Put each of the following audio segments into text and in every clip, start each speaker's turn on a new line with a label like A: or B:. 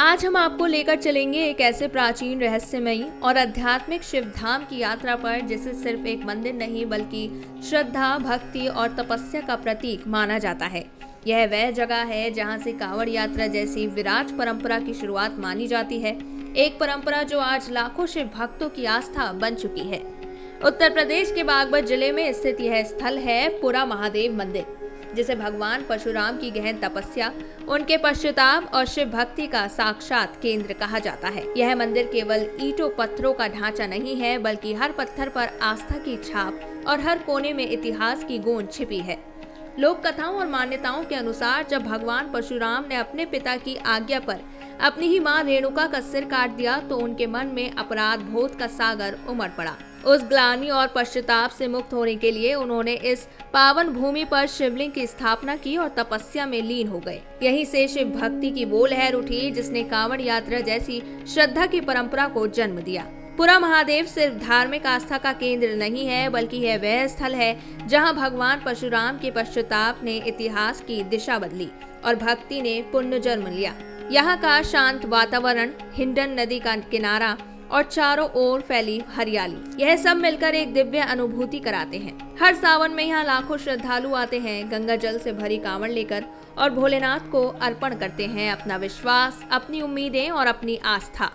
A: आज हम आपको लेकर चलेंगे एक ऐसे प्राचीन रहस्यमयी और आध्यात्मिक शिव धाम की यात्रा पर जिसे सिर्फ एक मंदिर नहीं बल्कि श्रद्धा, भक्ति और तपस्या का प्रतीक माना जाता है। यह वह जगह है जहां से कांवड़ यात्रा जैसी विराट परंपरा की शुरुआत मानी जाती है। एक परंपरा जो आज लाखों शिव भक्तों की आस्था बन चुकी है। उत्तर प्रदेश के बागपत जिले में स्थित यह स्थल है पुरा महादेव मंदिर, जिसे भगवान परशुराम की गहन तपस्या, उनके पश्चाताप और शिव भक्ति का साक्षात केंद्र कहा जाता है। यह मंदिर केवल ईंटों पत्थरों का ढांचा नहीं है, बल्कि हर पत्थर पर आस्था की छाप और हर कोने में इतिहास की गूंज छिपी है। लोक कथाओं और मान्यताओं के अनुसार जब भगवान परशुराम ने अपने पिता की आज्ञा पर अपनी ही मां रेणुका का सिर काट दिया तो उनके मन में अपराध बोध का सागर उमड़ पड़ा। उस ग्लानि और पश्चाताप से मुक्त होने के लिए उन्होंने इस पावन भूमि पर शिवलिंग की स्थापना की और तपस्या में लीन हो गए। यहीं से शिव भक्ति की वो लहर उठी जिसने कांवड़ यात्रा जैसी श्रद्धा की परंपरा को जन्म दिया। पुरा महादेव सिर्फ धार्मिक आस्था का केंद्र नहीं है, बल्कि यह वह स्थल है जहां भगवान परशुराम के पश्चाताप ने इतिहास की दिशा बदली और भक्ति ने पुण्य जन्म लिया। यहाँ का शांत वातावरण, हिंडन नदी का किनारा और चारों ओर फैली हरियाली, यह सब मिलकर एक दिव्य अनुभूति कराते हैं। हर सावन में यहाँ लाखों श्रद्धालु आते हैं, गंगा जल से भरी कांवड़ लेकर और भोलेनाथ को अर्पण करते हैं अपना विश्वास, अपनी उम्मीदें और अपनी आस्था।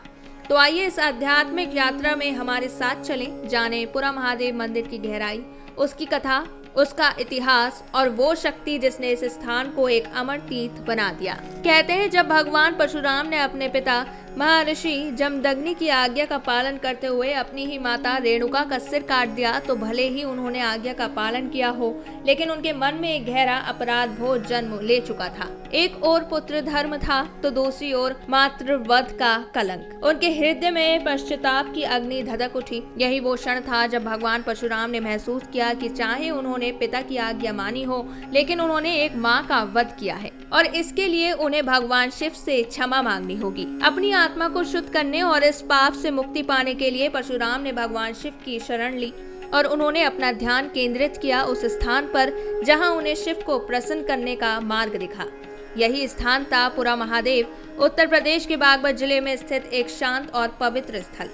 A: तो आइए इस आध्यात्मिक यात्रा में हमारे साथ चलें, जाने पुरा महादेव मंदिर की गहराई, उसकी कथा, उसका इतिहास और वो शक्ति जिसने इस स्थान को एक अमर तीर्थ बना दिया। कहते हैं जब भगवान परशुराम ने अपने पिता महर्षि जमदग्नि की आज्ञा का पालन करते हुए अपनी ही माता रेणुका का सिर काट दिया तो भले ही उन्होंने आज्ञा का पालन किया हो, लेकिन उनके मन में एक गहरा अपराध बोध जन्म ले चुका था। एक ओर पुत्र धर्म था तो दूसरी ओर मातृवध का कलंक। उनके हृदय में पश्चाताप की अग्नि धधक उठी। यही वो क्षण था जब भगवान परशुराम ने महसूस किया कि चाहे उन्होंने पिता की आज्ञा मानी हो, लेकिन उन्होंने एक माँ का वध किया है और इसके लिए उन्हें भगवान शिव से क्षमा मांगनी होगी। अपनी आत्मा को शुद्ध करने और इस पाप से मुक्ति पाने के लिए परशुराम ने भगवान शिव की शरण ली और उन्होंने अपना ध्यान केंद्रित किया उस स्थान पर जहां उन्हें शिव को प्रसन्न करने का मार्ग दिखा। यही स्थान था पुरा महादेव, उत्तर प्रदेश के बागपत जिले में स्थित एक शांत और पवित्र स्थल।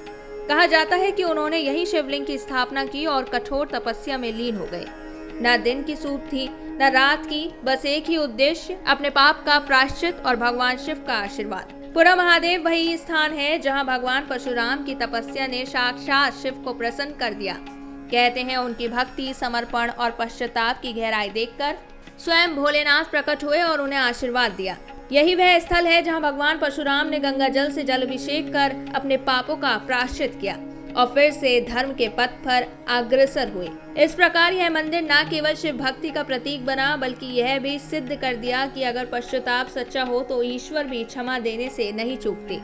A: कहा जाता है कि उन्होंने यही शिवलिंग की स्थापना की और कठोर तपस्या में लीन हो गए। न दिन की सूझ थी, न रात की, बस एक ही उद्देश्य, अपने पाप का प्रायश्चित और भगवान शिव का आशीर्वाद। पुरा महादेव वही स्थान है जहां भगवान परशुराम की तपस्या ने साक्षात शिव को प्रसन्न कर दिया। कहते हैं उनकी भक्ति, समर्पण और पश्चाताप की गहराई देखकर स्वयं भोलेनाथ प्रकट हुए और उन्हें आशीर्वाद दिया। यही वह स्थल है जहां भगवान परशुराम ने गंगा जल से जलाभिषेक कर अपने पापों का प्रायश्चित किया और फिर से धर्म के पथ पर अग्रसर हुए। इस प्रकार यह मंदिर न केवल शिव भक्ति का प्रतीक बना, बल्कि यह भी सिद्ध कर दिया कि अगर पश्चाताप सच्चा हो तो ईश्वर भी क्षमा देने से नहीं चूकते।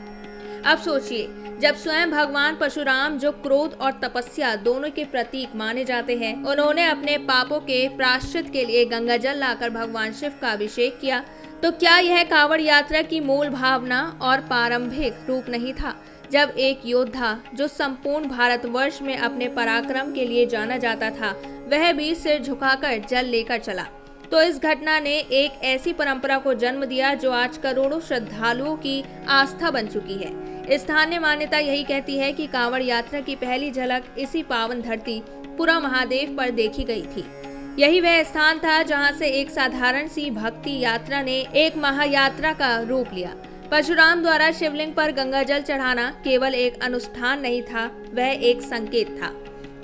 A: अब सोचिए, जब स्वयं भगवान परशुराम, जो क्रोध और तपस्या दोनों के प्रतीक माने जाते हैं, उन्होंने अपने पापों के प्रायश्चित के लिए गंगा जल लाकर भगवान शिव का अभिषेक किया, तो क्या यह कांवड़ यात्रा की मूल भावना और प्रारंभिक रूप नहीं था? जब एक योद्धा जो संपूर्ण भारतवर्ष में अपने पराक्रम के लिए जाना जाता था, वह भी सिर झुकाकर जल लेकर चला, तो इस घटना ने एक ऐसी परंपरा को जन्म दिया जो आज करोड़ों श्रद्धालुओं की आस्था बन चुकी है। स्थानीय मान्यता यही कहती है कि कांवड़ यात्रा की पहली झलक इसी पावन धरती पुरा महादेव पर देखी गई थी। यही वह स्थान था जहां से एक साधारण सी भक्ति यात्रा ने एक महायात्रा का रूप लिया। परशुराम द्वारा शिवलिंग पर गंगा जल चढ़ाना केवल एक अनुष्ठान नहीं था, वह एक संकेत था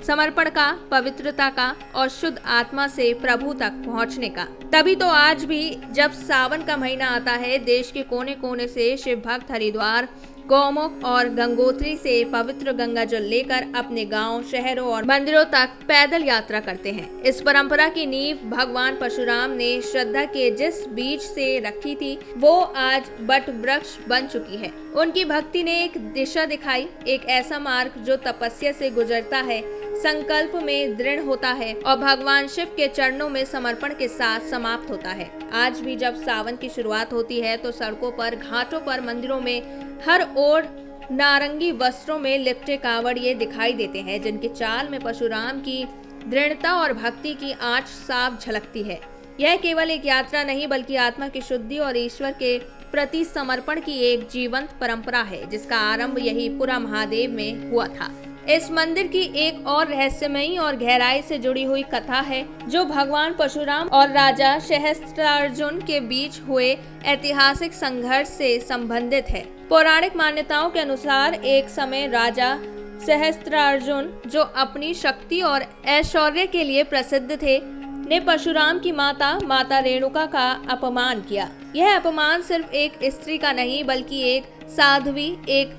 A: समर्पण का, पवित्रता का और शुद्ध आत्मा से प्रभु तक पहुंचने का। तभी तो आज भी जब सावन का महीना आता है, देश के कोने कोने से शिव भक्त हरिद्वार, गौमुख और गंगोत्री से पवित्र गंगा जल लेकर अपने गांव, शहरों और मंदिरों तक पैदल यात्रा करते हैं। इस परंपरा की नींव भगवान परशुराम ने श्रद्धा के जिस बीज से रखी थी, वो आज बट वृक्ष बन चुकी है। उनकी भक्ति ने एक दिशा दिखाई, एक ऐसा मार्ग जो तपस्या से गुजरता है, संकल्प में दृढ़ होता है और भगवान शिव के चरणों में समर्पण के साथ समाप्त होता है। आज भी जब सावन की शुरुआत होती है तो सड़कों पर, घाटों पर, मंदिरों में हर ओर नारंगी वस्त्रों में लिपटे कांवड़िए दिखाई देते हैं, जिनके चाल में परशुराम की दृढ़ता और भक्ति की आंच साफ झलकती है। यह केवल एक यात्रा नहीं बल्कि आत्मा की शुद्धि और ईश्वर के प्रति समर्पण की एक जीवंत परंपरा है, जिसका आरंभ यही पुरा महादेव में हुआ था। इस मंदिर की एक और रहस्यमयी और गहराई से जुड़ी हुई कथा है, जो भगवान परशुराम और राजा सहस्त्रार्जुन के बीच हुए ऐतिहासिक संघर्ष से संबंधित है। पौराणिक मान्यताओं के अनुसार एक समय राजा सहस्त्रार्जुन, जो अपनी शक्ति और ऐश्वर्य के लिए प्रसिद्ध थे, ने परशुराम की माता रेणुका का अपमान किया। यह अपमान सिर्फ एक स्त्री का नहीं, बल्कि एक साध्वी, एक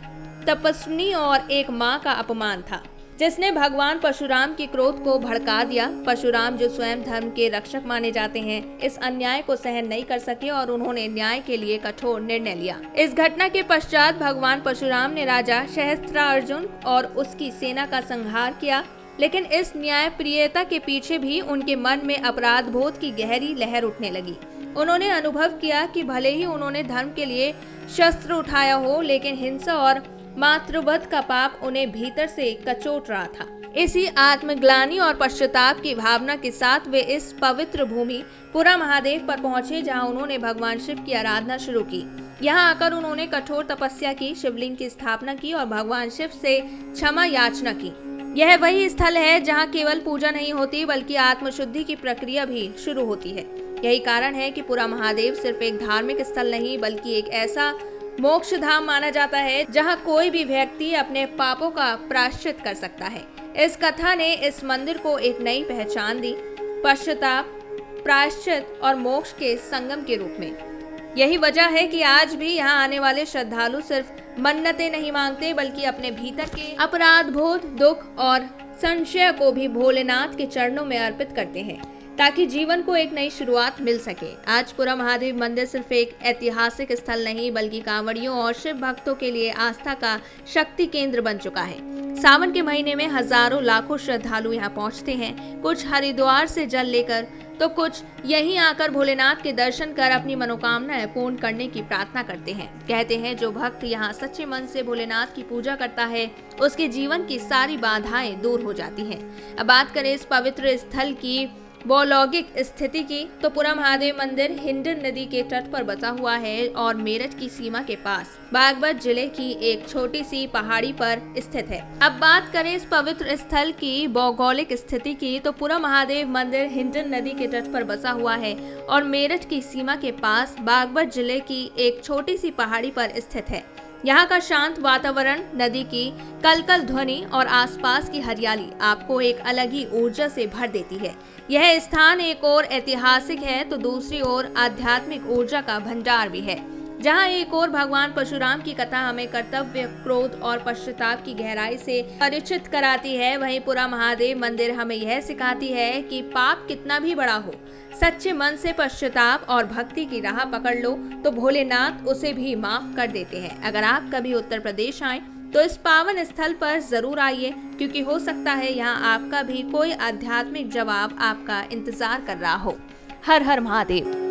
A: तपस्विनी और एक माँ का अपमान था, जिसने भगवान परशुराम के क्रोध को भड़का दिया। परशुराम, जो स्वयं धर्म के रक्षक माने जाते हैं, इस अन्याय को सहन नहीं कर सके और उन्होंने न्याय के लिए कठोर निर्णय लिया। इस घटना के पश्चात भगवान परशुराम ने राजा सहस्त्रार्जुन और उसकी सेना का संहार किया, लेकिन इस न्यायप्रियता के पीछे भी उनके मन में अपराध बोध की गहरी लहर उठने लगी। उन्होंने अनुभव किया कि भले ही उन्होंने धर्म के लिए शस्त्र उठाया हो, लेकिन हिंसा और मातृवध का पाप उन्हें भीतर से कचोट रहा था। इसी आत्मग्लानि और पश्चाताप की भावना के साथ वे इस पवित्र भूमि पुरा महादेव पर पहुंचे, जहां उन्होंने भगवान शिव की आराधना शुरू की। यहां आकर उन्होंने कठोर तपस्या की, शिवलिंग की स्थापना की और भगवान शिव से क्षमा याचना की। यह वही स्थल है जहां केवल पूजा नहीं होती, बल्कि आत्मशुद्धि की प्रक्रिया भी शुरू होती है। यही कारण है कि पुरा महादेव सिर्फ एक धार्मिक स्थल नहीं, बल्कि एक ऐसा मोक्ष धाम माना जाता है जहां कोई भी व्यक्ति अपने पापों का प्रायश्चित कर सकता है। इस कथा ने इस मंदिर को एक नई पहचान दी, पश्चाताप, प्रायश्चित और मोक्ष के संगम के रूप में। यही वजह है कि आज भी यहाँ आने वाले श्रद्धालु सिर्फ मन्नतें नहीं मांगते, बल्कि अपने भीतर के अपराध बोध, दुख और संशय को भी भोलेनाथ के चरणों में अर्पित करते हैं, ताकि जीवन को एक नई शुरुआत मिल सके। आज पुरा महादेव मंदिर सिर्फ एक ऐतिहासिक स्थल नहीं, बल्कि कांवड़ियों और शिव भक्तों के लिए आस्था का शक्ति केंद्र बन चुका है। सावन के महीने में हजारों लाखों श्रद्धालु यहाँ पहुँचते हैं, कुछ हरिद्वार से जल लेकर, तो कुछ यहीं आकर भोलेनाथ के दर्शन कर अपनी मनोकामनाएं पूर्ण करने की प्रार्थना करते हैं। कहते हैं, जो भक्त यहाँ सच्चे मन से भोलेनाथ की पूजा करता है, उसके जीवन की सारी बाधाएं दूर हो जाती हैं। अब बात करें इस पवित्र स्थल की भौगोलिक स्थिति की, तो पुरा महादेव मंदिर हिंडन नदी के तट पर बसा हुआ है और मेरठ की सीमा के पास बागपत जिले की एक छोटी सी पहाड़ी पर स्थित है। अब बात करें इस पवित्र स्थल की भौगोलिक स्थिति की, तो पुरा महादेव मंदिर हिंडन नदी के तट पर बसा हुआ है और मेरठ की सीमा के पास बागपत जिले की एक छोटी सी पहाड़ी पर स्थित है। यहाँ का शांत वातावरण, नदी की कलकल ध्वनि और आसपास की हरियाली आपको एक अलग ही ऊर्जा से भर देती है। यह स्थान एक ओर ऐतिहासिक है, तो दूसरी ओर आध्यात्मिक ऊर्जा का भंडार भी है। जहाँ एक ओर भगवान परशुराम की कथा हमें कर्तव्य, क्रोध और पश्चाताप की गहराई से परिचित कराती है, वहीं पुरा महादेव मंदिर हमें यह सिखाती है कि पाप कितना भी बड़ा हो, सच्चे मन से पश्चाताप और भक्ति की राह पकड़ लो तो भोलेनाथ उसे भी माफ कर देते हैं। अगर आप कभी उत्तर प्रदेश आए तो इस पावन स्थल पर जरूर आइए, क्योंकि हो सकता है यहाँ आपका भी कोई आध्यात्मिक जवाब आपका इंतजार कर रहा हो। हर हर महादेव।